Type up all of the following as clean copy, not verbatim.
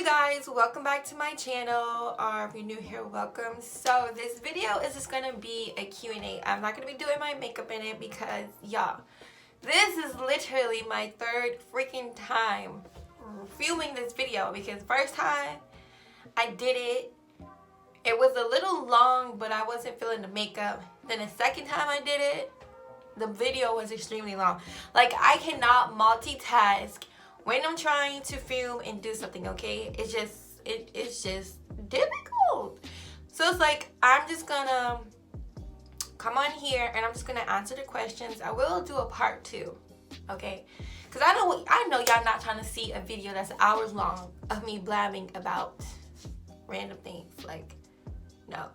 guys, welcome back to my channel, or if you're new here, welcome. So this video is just gonna be a Q&A. I'm not gonna be doing my makeup in it because y'all, this is literally my third freaking time filming this video, because first time I did it, it was a little long, but I wasn't feeling the makeup. Then the second time I did it, the video was extremely long. Like, I cannot multitask when I'm trying to film and do something, okay? It's just difficult. So it's like, I'm just gonna come on here and I'm just gonna answer the questions. I will do a part 2, okay? Because I know y'all not trying to see a video that's hours long of me blabbing about random things. Like, no.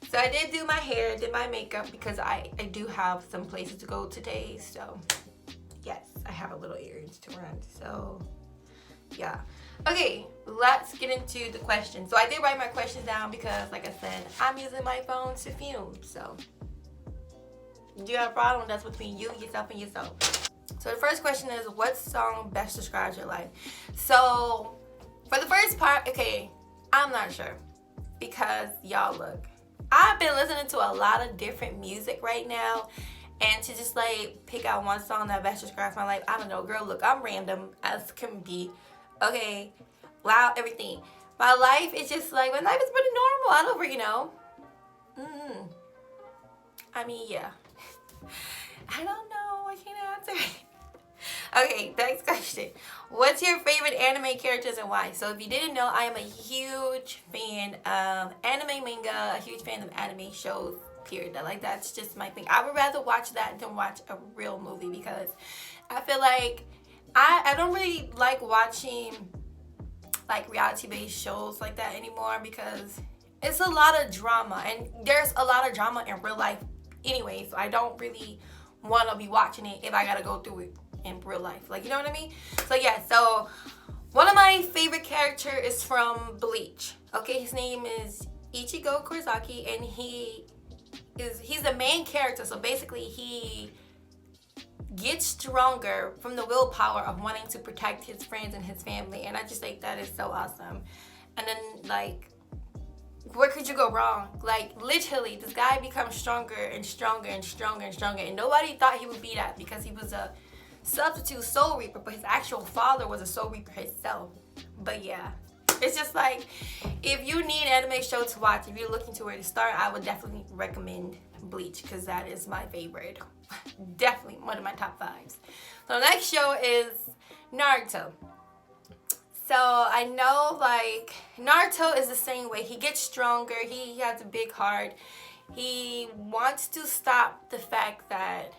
So I did do my hair, did my makeup, because I do have some places to go today. So yes, I have a little errands to run. So yeah. Okay, let's get into the questions. So I did write my questions down because, like I said, I'm using my phone to film. So if you have a problem, that's between you, yourself, and yourself. So the first question is, what song best describes your life? So for the first part, okay, I'm not sure, because y'all, look, I've been listening to a lot of different music right now, and to just like pick out one song that best describes my life, I don't know, girl, look, I'm random as can be, okay, loud, everything. My life is just like, my life is pretty normal. I don't really know. I mean, yeah. I don't know, I can't answer. Okay, next question. What's your favorite anime characters and why? So if you didn't know, I am a huge fan of anime manga, a huge fan of anime shows, period. Like, that's just my thing. I would rather watch that than watch a real movie, because I feel like I don't really like watching like reality-based shows like that anymore, because it's a lot of drama, and there's a lot of drama in real life anyway, so I don't really want to be watching it if I gotta go through it in real life, like, you know what I mean? So yeah, so one of my favorite characters is from Bleach. Okay, his name is Ichigo Kurizaki, and he's the main character. So basically, he gets stronger from the willpower of wanting to protect his friends and his family, and I just think that is so awesome. And then, like, where could you go wrong? Like, literally, this guy becomes stronger and stronger and stronger and stronger, and nobody thought he would be that, because he was a substitute soul reaper, but his actual father was a soul reaper himself. But yeah, it's just like, if you need an anime show to watch, if you're looking to where to start, I would definitely recommend Bleach, because that is my favorite. Definitely one of my top 5s. So the next show is Naruto. So I know, like, Naruto is the same way. He gets stronger. He has a big heart. He wants to stop the fact that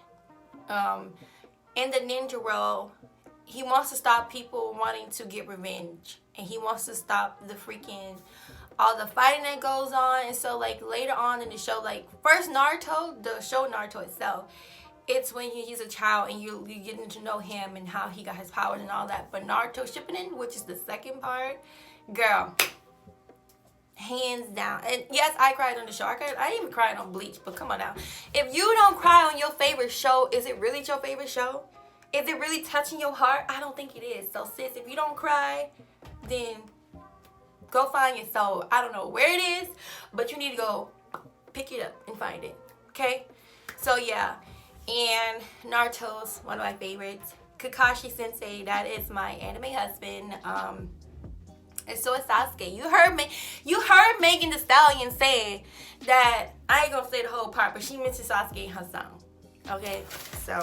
in the ninja world, he wants to stop people wanting to get revenge, and he wants to stop the freaking all the fighting that goes on. And so, like, later on in the show, like, first Naruto, the show Naruto itself, it's when he's a child and you getting to know him and how he got his powers and all that. But Naruto Shippuden, which is the second part, girl, hands down. And yes, I cried on the show. I even cried on Bleach, but come on now. If you don't cry on your favorite show, is it really your favorite show? Is it really touching your heart? I don't think it is. So sis, if you don't cry, then go find your soul. I don't know where it is, but you need to go pick it up and find it, okay? So yeah, and Naruto's one of my favorites. Kakashi Sensei, that is my anime husband. And so is Sasuke. You heard Megan Thee Stallion say that, I ain't gonna say the whole part, but she mentioned Sasuke in her song. Okay, so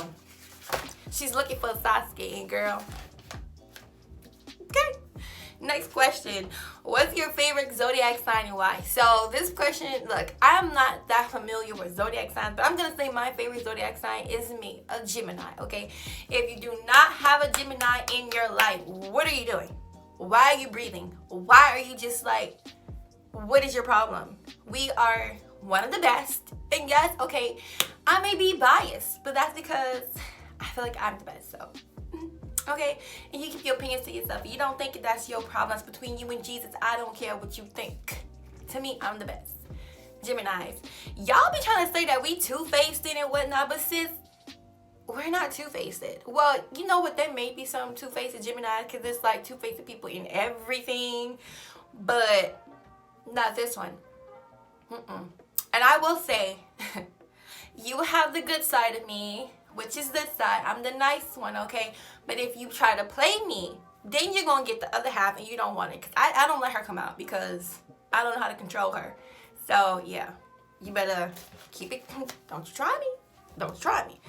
she's looking for Sasuke, and girl. Okay. Next question. What's your favorite zodiac sign and why? So this question, look, I'm not that familiar with zodiac signs, but I'm going to say my favorite zodiac sign is me, a Gemini, okay? If you do not have a Gemini in your life, what are you doing? Why are you breathing? Why are you just like, what is your problem? We are one of the best. And yes, okay, I may be biased, but that's because I feel like I'm the best, so. Okay, and you keep your opinions to yourself. If you don't think that's your problem, that's between you and Jesus. I don't care what you think. To me, I'm the best. Geminis. Y'all be trying to say that we two-faced and whatnot, but sis, we're not two-faced. Well, you know what? There may be some two-faced Gemini because there's like two-faced people in everything, but not this one. And I will say, you have the good side of me, which is this side. I'm the nice one, okay? But if you try to play me, then you're going to get the other half and you don't want it. Because I don't let her come out because I don't know how to control her. So, yeah. You better keep it. Don't you try me. Don't try me.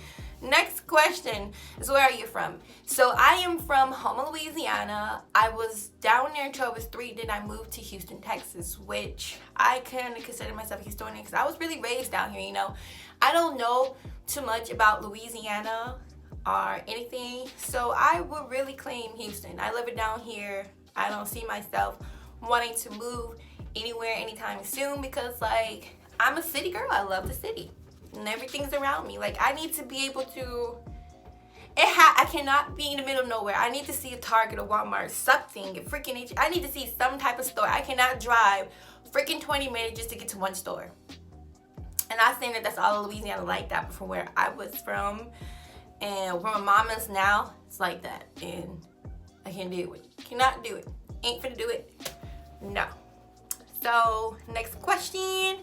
Next question is, where are you from? So I am from Houma, Louisiana. I was down there until I was 3. Then I moved to Houston, Texas, which I kind of consider myself a Houstonian because I was really raised down here, you know. I don't know too much about Louisiana or anything, so I would really claim Houston. I live it down here. I don't see myself wanting to move anywhere anytime soon because, like, I'm a city girl. I love the city. And everything's around me. Like, I need to be able to, I cannot be in the middle of nowhere. I need to see a Target, a Walmart, something, freaking, I need to see some type of store. I cannot drive freaking 20 minutes just to get to one store. And I think that that's all of Louisiana like that, but from where I was from and where my mom is now, it's like that. And I can't do it. Cannot do it. Ain't finna do it. No. So, next question.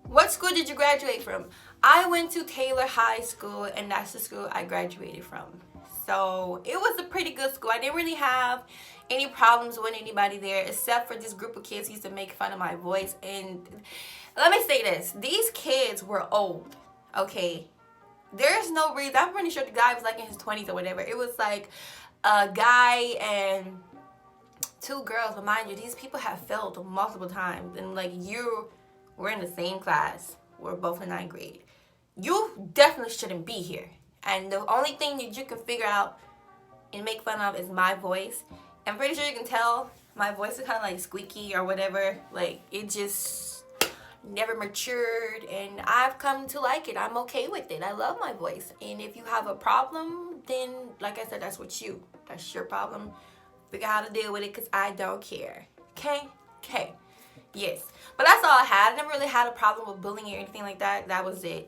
What school did you graduate from? I went to Taylor High School, and that's the school I graduated from. So it was a pretty good school. I didn't really have any problems with anybody there except for this group of kids who used to make fun of my voice. And let me say this. These kids were old, okay? There's no reason. I'm pretty sure the guy was like in his 20s or whatever. It was like a guy and 2 girls. But mind you, these people have failed multiple times. And like we're in the same class. We're both in 9th grade. You definitely shouldn't be here. And the only thing that you can figure out and make fun of is my voice. I'm pretty sure you can tell my voice is kind of like squeaky or whatever. Like, it just never matured. And I've come to like it. I'm okay with it. I love my voice. And if you have a problem, then, like I said, that's your problem. Figure out how to deal with it because I don't care. Okay? Okay. Yes. But that's all I had. I never really had a problem with bullying or anything like that. That was it.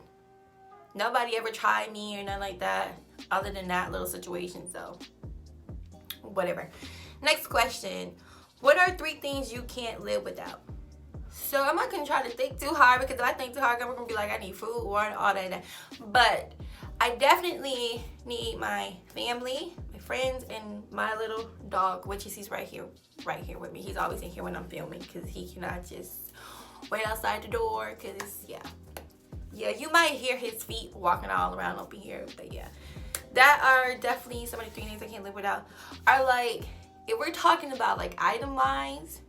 Nobody ever tried me or nothing like that other than that little situation. So, whatever. Next question. What are 3 things you can't live without? So, I'm not going to try to think too hard because if I think too hard, I'm going to be like, I need food, water, all that. But I definitely need my family, my friends, and my little dog, which is he's right here with me. He's always in here when I'm filming because he cannot just wait outside the door because, yeah, you might hear his feet walking all around up in here, but yeah, that are definitely some of the 3 things I can't live without. Are like, if we're talking about like item lines,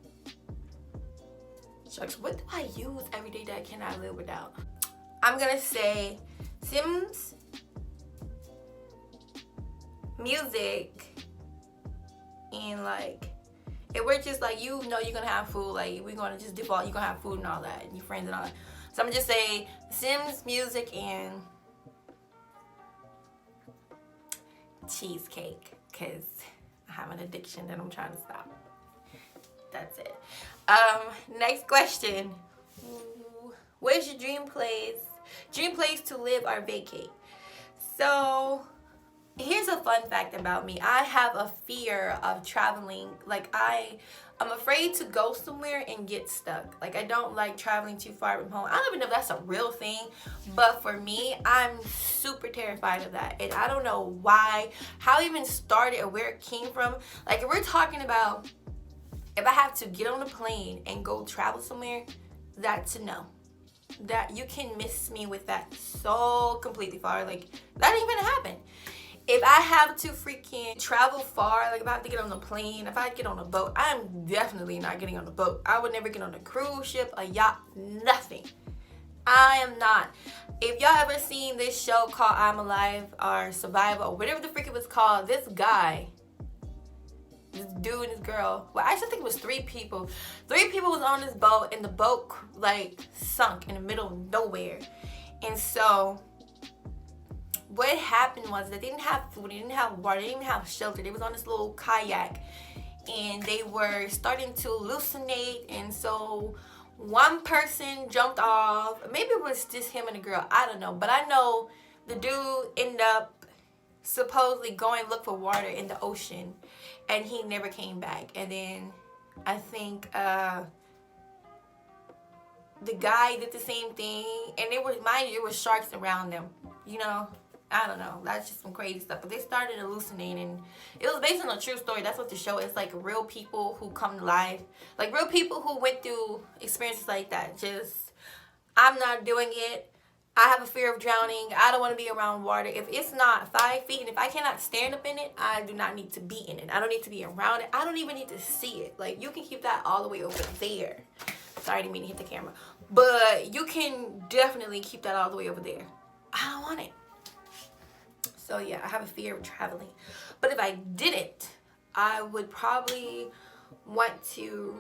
shucks, what do I use every day that I cannot live without? I'm gonna say Sims, music, and like, if we're just like, you know, you're gonna have food, like we're gonna just default, you're gonna have food and all that, and your friends and all that. So I'm gonna just say Sims, music, and cheesecake, because I have an addiction that I'm trying to stop. That's it. Next question. Where's your dream place? Dream place to live or vacate? So here's a fun fact about me. I have a fear of traveling. Like, I'm afraid to go somewhere and get stuck. Like, I don't like traveling too far from home. I don't even know if that's a real thing, but for me, I'm super terrified of that. And I don't know why, how it even started or where it came from. Like, if we're talking about, if I have to get on a plane and go travel somewhere, that's a no. That you can miss me with that so completely far. Like, that ain't gonna happen. If I have to freaking travel far, like if I have to get on a plane, if I get on a boat, I'm definitely not getting on a boat. I would never get on a cruise ship, a yacht, nothing. I am not. If y'all ever seen this show called I'm Alive or Survivor or whatever the freak it was called, this guy, this dude and this girl, well, I actually think it was 3 people. 3 people was on this boat and the boat like sunk in the middle of nowhere. And so what happened was they didn't have food, they didn't have water, they didn't even have shelter. They was on this little kayak and they were starting to hallucinate. And so one person jumped off. Maybe it was just him and the girl, I don't know. But I know the dude ended up supposedly go and look for water in the ocean, and he never came back. And then I think the guy did the same thing, and it was, mind you, it was sharks around them. You know, I don't know. That's just some crazy stuff. But they started hallucinating. It was based on a true story. That's what the show is. Like real people who come to life, like real people who went through experiences like that. Just, I'm not doing it. I have a fear of drowning. I don't want to be around water. If it's not 5 feet and if I cannot stand up in it, I do not need to be in it. I don't need to be around it. I don't even need to see it. Like, you can keep that all the way over there. Sorry, I didn't mean to hit the camera. But you can definitely keep that all the way over there. I don't want it. So yeah, I have a fear of traveling. But if I didn't, I would probably want to...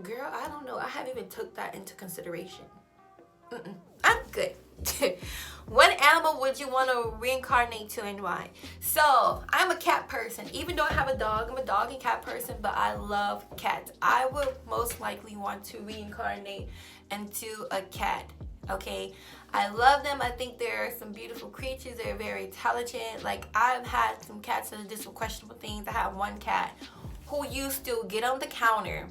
Girl, I don't know. I haven't even took that into consideration. I'm good. What animal would you want to reincarnate to and why? So, I'm a cat person. Even though I have a dog, I'm a dog and cat person, but I love cats. I would most likely want to reincarnate into a cat. Okay? I love them. I think they're some beautiful creatures. They're very intelligent. Like, I've had some cats that did some questionable things. I have one cat who used to get on the counter,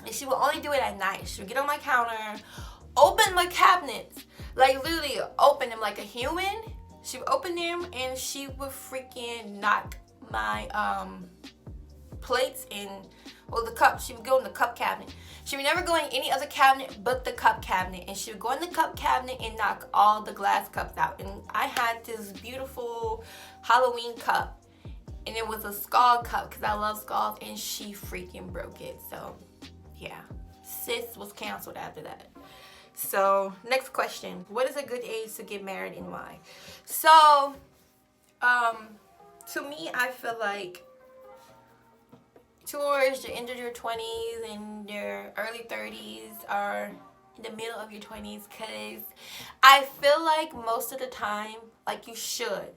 and she would only do it at night. She would get on my counter, open my cabinets, like literally open them like a human. She would open them and she would freaking knock my plates in, well, the cup. She would go in the cup cabinet. She would never go in any other cabinet but the cup cabinet, and she would go in the cup cabinet and knock all the glass cups out. And I had this beautiful Halloween cup, and it was a skull cup because I love skulls, and she freaking broke it. So yeah, sis was canceled after that. So, next question. What is a good age to get married and why? So, to me, I feel like towards the end of your 20s and your early 30s or in the middle of your 20s, because I feel like most of the time, like, you should.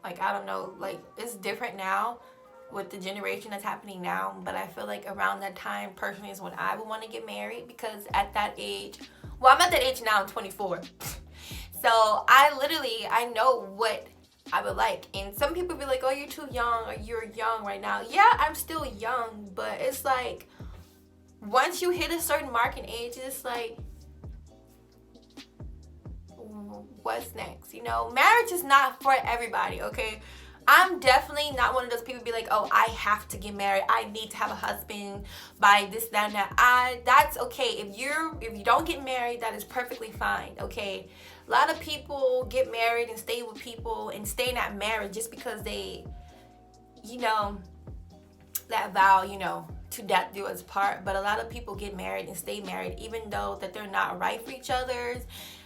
Like, I don't know, like, it's different now with the generation that's happening now, but I feel like around that time, personally, is when I would want to get married, because at that age... Well, I'm at that age now, I'm 24. So I know what I would like. And some people be like, oh, you're too young, or you're young right now. Yeah, I'm still young, but it's like, once you hit a certain mark in age, it's like, what's next? You know, marriage is not for everybody, okay? I'm definitely not one of those people be like, oh, I have to get married. I need to have a husband by this, that, and that. That's okay. If you don't get married, that is perfectly fine, okay? A lot of people get married and stay with people and stay in that marriage just because they, you know, that vow, you know, to death do us part. But a lot of people get married and stay married even though that they're not right for each other,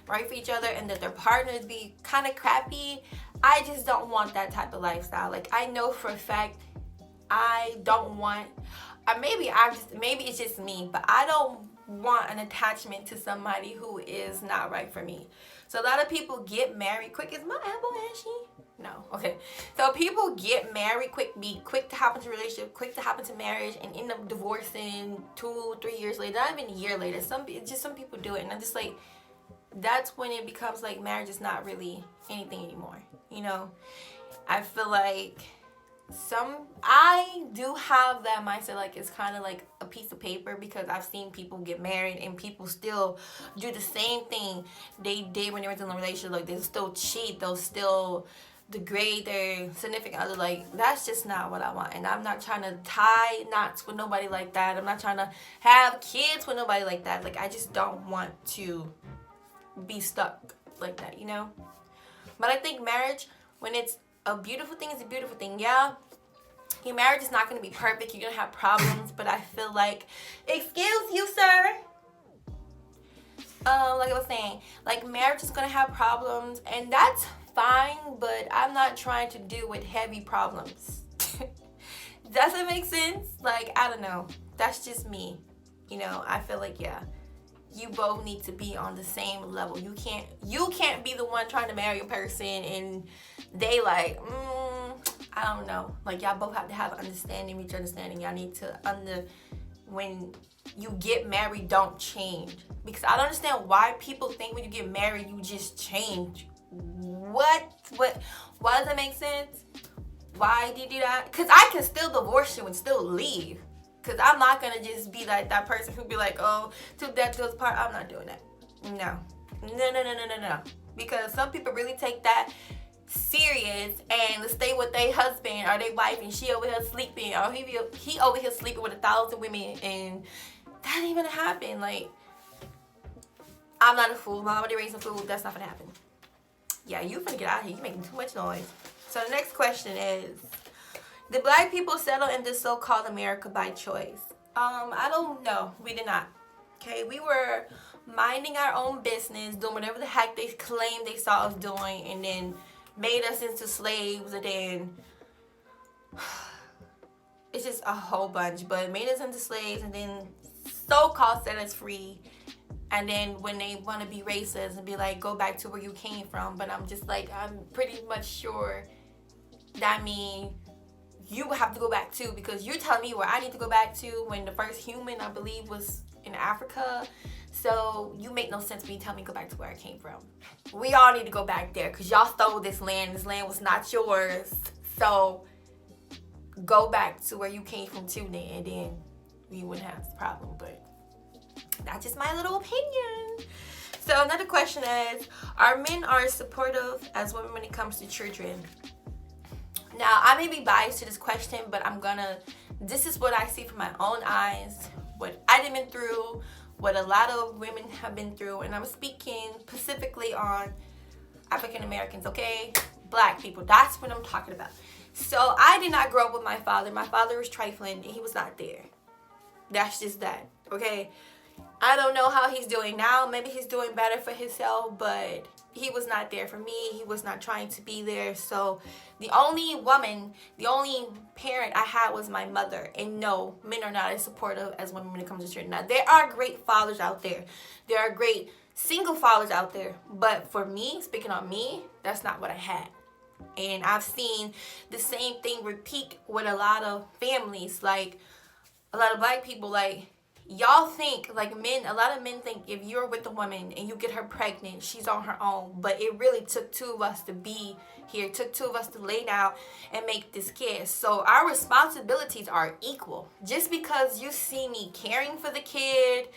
and that their partners be kind of crappy. I just don't want that type of lifestyle. Like, I know for a fact I don't want, or maybe it's just me, but I don't want an attachment to somebody who is not right for me. So a lot of people get married quick. Is my elbow ashy? No. Okay. So people get married quick, be quick to hop into a relationship, quick to hop into marriage, and end up divorcing 2-3 years later, not even a year later. Some people do it, and I'm just like, that's when it becomes like marriage is not really anything anymore. You know, I feel like I do have that mindset, like it's kind of like a piece of paper, because I've seen people get married and people still do the same thing they did when they were in a relationship. Like, they'll still cheat, they'll still degrade their significant other. Like, that's just not what I want. And I'm not trying to tie knots with nobody like that. I'm not trying to have kids with nobody like that. Like, I just don't want to be stuck like that, you know? But I think marriage, when it's a beautiful thing, it's a beautiful thing. Yeah, your marriage is not going to be perfect. You're going to have problems, but I feel like, excuse you, sir. Like I was saying, like, marriage is going to have problems, and that's fine, but I'm not trying to deal with heavy problems. Does it make sense? Like, I don't know. That's just me. You know, I feel like, yeah, you both need to be on the same level. You can't be the one trying to marry a person and they like, I don't know. Like, y'all both have to have understanding, mutual understanding. Y'all need to when you get married, don't change. Because I don't understand why people think when you get married, you just change. What? Why does that make sense? Why do you do that? Because I can still divorce you and still leave. Because I'm not going to just be like that person who be like, oh, till death do us part. I'm not doing that. No. No. Because some people really take that serious and stay with their husband or their wife, and she over here sleeping, or he over here sleeping with 1,000 women, and that ain't gonna happen. Like, I'm not a fool. My mama didn't raise a fool. That's not gonna happen. Yeah, you finna get out of here. You making too much noise. So the next question is, did black people settle in this so-called America by choice? I don't know. We did not. Okay, we were minding our own business, doing whatever the heck they claimed they saw us doing, and then made us into slaves, and then it's just a whole bunch, but made us into slaves, and then so-called set us free, and then when they want to be racist and be like, go back to where you came from, but I'm just like, I'm pretty much sure that means you have to go back too, because you're telling me where I need to go back to when the first human, I believe, was in Africa. So you make no sense when you tell me to go back to where I came from. We all need to go back there because y'all stole this land. This land was not yours. So go back to where you came from too, and then we wouldn't have this problem. But that's just my little opinion. So another question is, are men as supportive as women when it comes to children? Now, I may be biased to this question, but this is what I see from my own eyes, what I've been through, what a lot of women have been through, and I'm speaking specifically on African Americans, okay? Black people, that's what I'm talking about. So I did not grow up with my father. My father was trifling, and he was not there. That's just that, okay? I don't know how he's doing now. Maybe he's doing better for himself, but he was not there for me. He was not trying to be there. So the only parent I had was my mother. And no, men are not as supportive as women when it comes to children. Now, there are great fathers out there. There are great single fathers out there. But for me, speaking on me, that's not what I had. And I've seen the same thing repeat with a lot of families. Like, a lot of black people, like, y'all think, like, a lot of men think if you're with a woman and you get her pregnant, she's on her own. But it really took two of us to be here. It took two of us to lay down and make this kid. So our responsibilities are equal. Just because you see me caring for the kid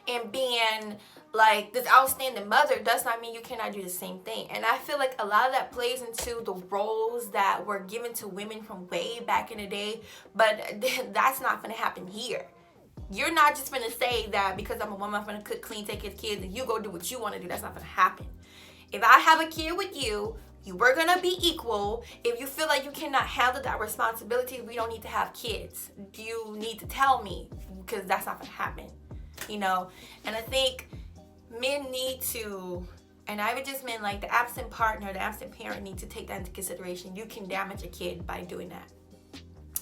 and being like this outstanding mother does not mean you cannot do the same thing. And I feel like a lot of that plays into the roles that were given to women from way back in the day. But that's not going to happen here. You're not just going to say that because I'm a woman, I'm going to cook, clean, take care of kids, and you go do what you want to do. That's not going to happen. If I have a kid with you, we're going to be equal. If you feel like you cannot handle that responsibility, we don't need to have kids. You need to tell me, because that's not going to happen. You know? And I think men need to, and I would just mean like the absent partner, the absent parent need to take that into consideration. You can damage a kid by doing that.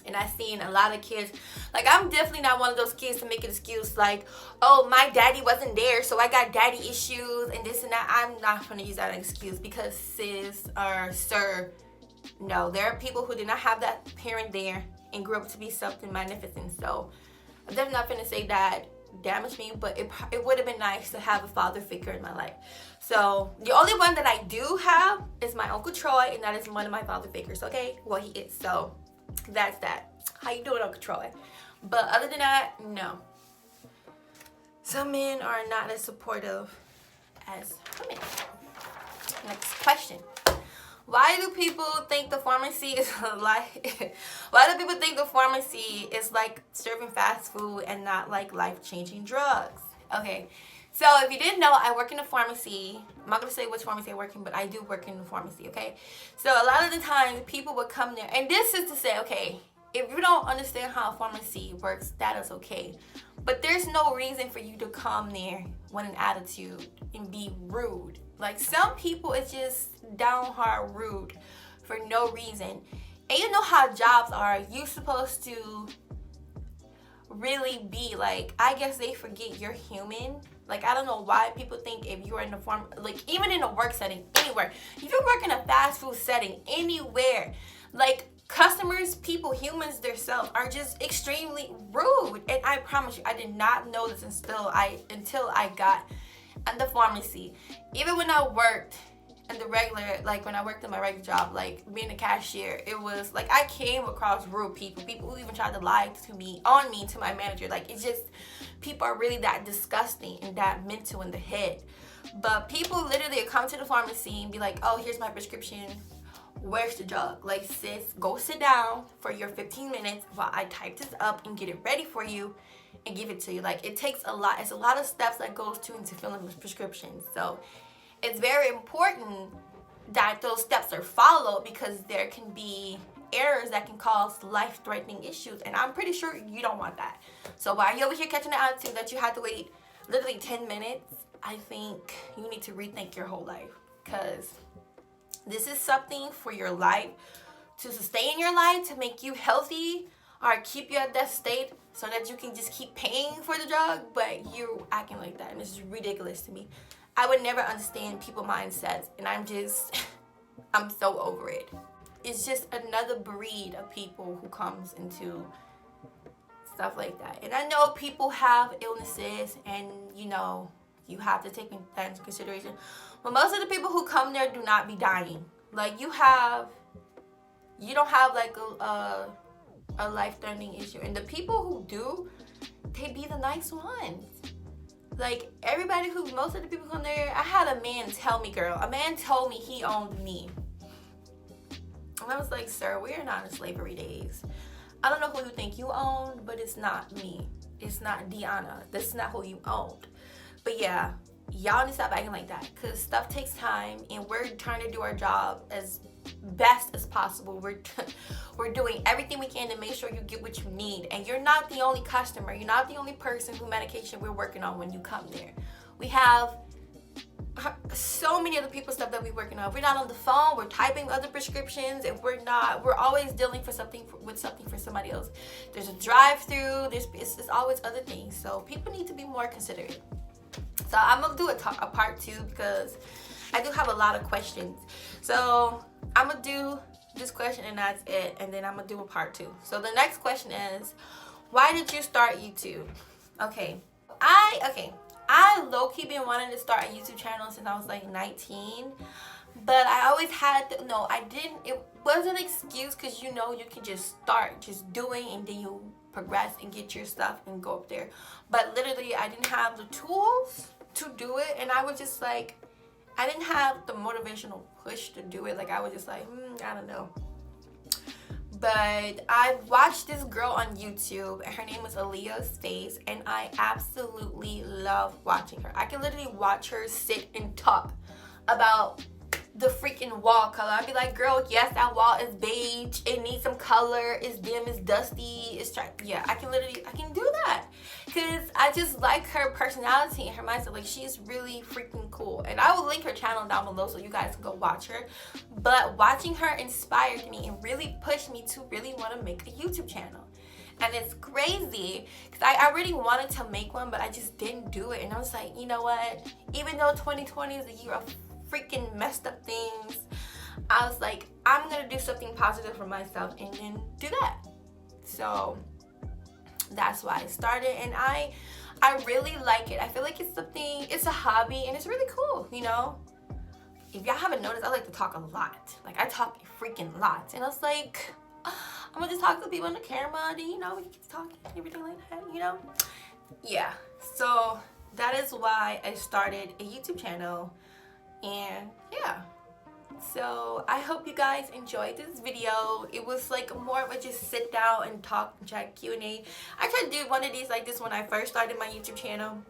And I've seen a lot of kids, like, I'm definitely not one of those kids to make an excuse like, oh, my daddy wasn't there, so I got daddy issues and this and that. I'm not going to use that as an excuse because sis or sir, no, there are people who did not have that parent there and grew up to be something magnificent. So I'm definitely not going to say that damaged me, but it would have been nice to have a father figure in my life. So the only one that I do have is my Uncle Troy, and that is one of my father figures, okay? Well, he is, so that's that. How you doing, Uncle Troy? But other than that, no. Some men are not as supportive as women. Next question. Why do people think the pharmacy is like? Why do people think the pharmacy is like serving fast food and not like life-changing drugs? Okay, so if you didn't know, I work in a pharmacy. I'm not gonna say which pharmacy I work in, but I do work in the pharmacy. Okay, so a lot of the time people would come there, and this is to say, okay, if you don't understand how a pharmacy works, that is okay. But there's no reason for you to come there with an attitude and be rude. Like, some people, it's just down hard rude for no reason. And you know how jobs are. You're supposed to really be like, I guess they forget you're human. Like, I don't know why people think if you're in the like, even in a work setting, anywhere. If you work in a fast food setting, anywhere, like, customers, people, humans themselves are just extremely rude. And I promise you, I did not know this until I got at the pharmacy. Even when I worked and the regular, like when I worked in my regular job, like being a cashier, it was like I came across rude people who even tried to lie to me, to my manager. Like, it's just, people are really that disgusting and that mental in the head. But people literally come to the pharmacy and be like, oh, here's my prescription, where's the drug? Like, sis, go sit down for your 15 minutes while I type this up and get it ready for you and give it to you. Like, it takes a lot. It's a lot of steps that goes into filling the prescriptions. So it's very important that those steps are followed, because there can be errors that can cause life-threatening issues, and I'm pretty sure you don't want that. So while you're over here catching the attitude that you had to wait literally 10 minutes, I think you need to rethink your whole life, because this is something for your life, to sustain your life, to make you healthy, or keep you at that state so that you can just keep paying for the drug, but you're acting like that, and this is ridiculous to me. I would never understand people mindsets, and I'm so over it. It's just another breed of people who comes into stuff like that. And I know people have illnesses, and you have to take that into consideration. But most of the people who come there do not be dying. Like, you don't have like a life-threatening issue. And the people who do, they be the nice ones. Like, most of the people come there, I had a man tell me, he owned me. And I was like, sir, we are not in slavery days. I don't know who you think you own, but it's not me. It's not Deanna. That's not who you owned. But yeah, y'all need to stop acting like that, because stuff takes time, and we're trying to do our job as best as possible. We're doing everything we can to make sure you get what you need, and you're not the only customer. You're not the only person whose medication we're working on when you come there. We have so many other people's stuff that we're working on. If we're not on the phone, we're typing other prescriptions. If we're not, we're always dealing with something for somebody else. There's a drive-through. It's always other things. So people need to be more considerate. So I'm gonna do a part 2, because I do have a lot of questions. So I'm gonna do this question and that's it, and then I'm gonna do a part 2. So the next question is, why did you start YouTube? Okay, I low-key been wanting to start a YouTube channel since I was like 19, but I always had to, it was an excuse, because you can just start just doing, and then you progress and get your stuff and go up there. But literally, I didn't have the tools to do it, and I was just like, I didn't have the motivational push to do it. Like, I was just like, I don't know. But I watched this girl on YouTube, and her name was Aaliyah's Face, and I absolutely love watching her. I can literally watch her sit and talk about the freaking wall color. I'd be like, girl, yes, that wall is beige. It needs some color. It's dim. It's dusty. It's yeah, I can do that, because I just like her personality and her mindset. Like, she's really freaking cool. And I will link her channel down below so you guys can go watch her. But watching her inspired me and really pushed me to really want to make a YouTube channel. And it's crazy, because I really wanted to make one, but I just didn't do it. And I was like, you know what? Even though 2020 is a year of freaking messed up things, I was like, I'm gonna do something positive for myself and then do that. So that's why I started, and I really like it. I feel like it's a hobby, and it's really cool. If y'all haven't noticed, I like to talk a lot. Like, I talk a freaking lot, and I was like, I'm gonna just talk to people on the camera, and we get to talk and everything like that, Yeah, so that is why I started a YouTube channel. And yeah, so I hope you guys enjoyed this video. It was like more of a just sit down and talk and chat Q&A. I tried to do one of these like this when I first started my YouTube channel.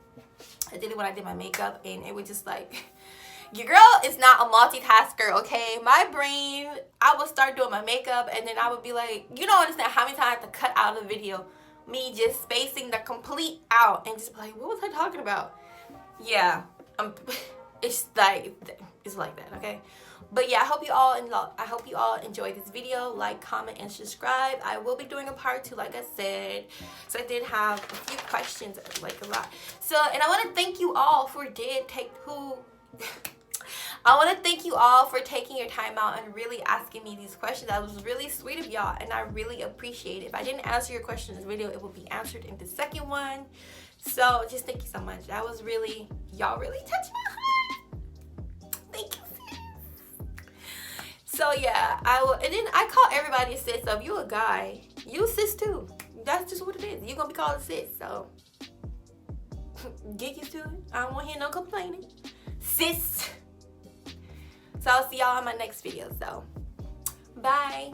I did it when I did my makeup, and it was just like, your girl is not a multitasker, okay? My brain, I would start doing my makeup, and then I would be like, you don't understand how many times I have to cut out of the video, me just spacing the complete out, and just be like, what was I talking about? Yeah, it's like that, okay? But yeah, I hope you all enjoyed this video. Like, comment, and subscribe. I will be doing a part 2, like I said. So I did have a few questions, like a lot. So, and I want to thank you all for taking your time out and really asking me these questions. That was really sweet of y'all, and I really appreciate it. If I didn't answer your question in this video, it will be answered in the second one. So just thank you so much. That was y'all really touched my heart. Thank you, sis. So yeah, I will, and then I call everybody a sis. So if you a guy, you a sis too. That's just what it is. You're gonna be called a sis. So get used to it. I don't want to hear no complaining, sis. So I'll see y'all on my next video. So bye.